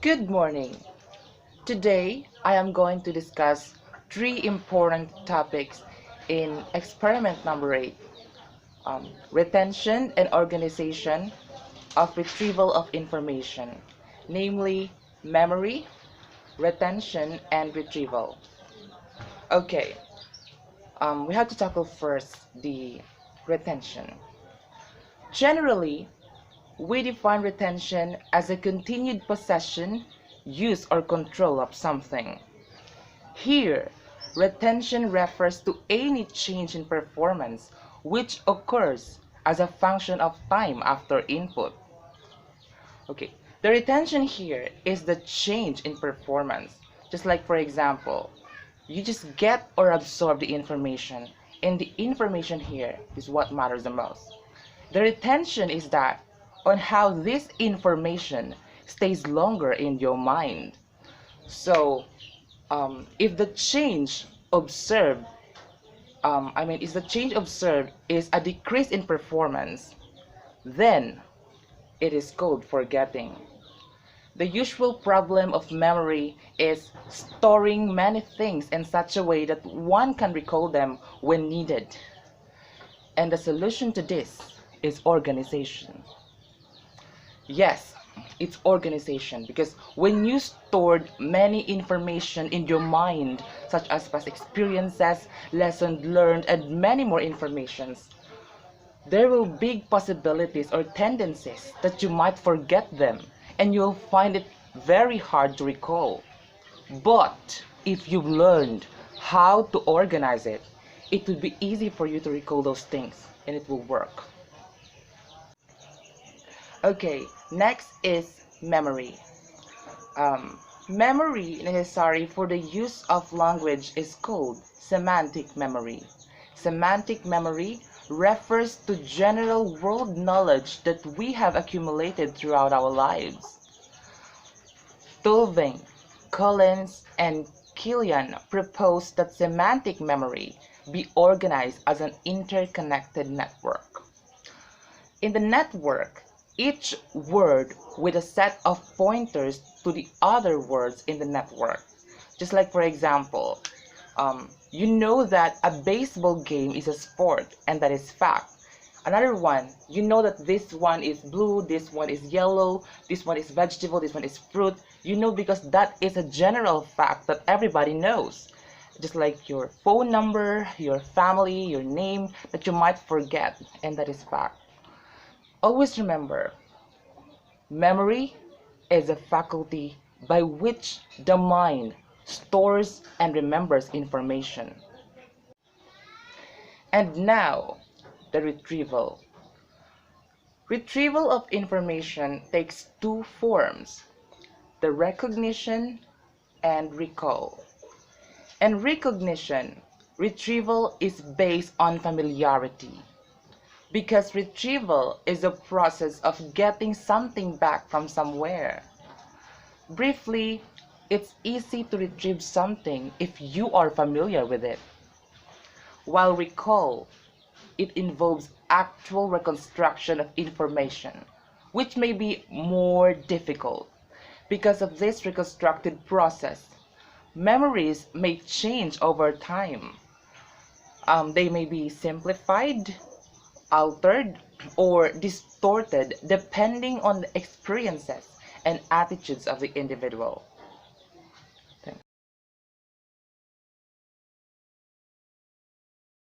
Good morning. Today, I am going to discuss three important topics in experiment number 8, retention and organization of retrieval of information, namely memory, retention, and retrieval. Okay, we have to tackle first the retention. Generally, we define retention as a continued possession, use, or control of something. Here, retention refers to any change in performance which occurs as a function of time after input. Okay, the retention here is the change in performance. Just like, for example, you just get or absorb the information, and the information here is what matters the most. The retention is that on how this information stays longer in your mind. So, if the change observed, if the change observed is a decrease in performance, then it is called forgetting. The usual problem of memory is storing many things in such a way that one can recall them when needed. And the solution to this is organization. Yes, it's organization because when you stored many information in your mind, such as past experiences, lessons learned, and many more informations, there will be big possibilities or tendencies that you might forget them and you'll find it very hard to recall. But if you've learned how to organize it, it will be easy for you to recall those things and it will work. Okay, next is memory. Memory necessary for the use of language is called semantic memory. Semantic memory refers to general world knowledge that we have accumulated throughout our lives. Tulving, Collins, and Killian proposed that semantic memory be organized as an interconnected network. In the network, each word with a set of pointers to the other words in the network. Just like, for example, you know that a baseball game is a sport, and that is fact. Another one, you know that this one is blue, this one is yellow, this one is vegetable, this one is fruit. You know because that is a general fact that everybody knows. Just like your phone number, your family, your name, that you might forget, and that is fact. Always remember, memory is a faculty by which the mind stores and remembers information. And now, the retrieval. Retrieval of information takes two forms, the recognition and recall. In recognition, retrieval is based on familiarity, because retrieval is a process of getting something back from somewhere. Briefly, it's easy to retrieve something if you are familiar with it. While recall, it involves actual reconstruction of information, which may be more difficult. Because of this reconstructed process, memories may change over time. They may be simplified, altered, or distorted depending on the experiences and attitudes of the individual.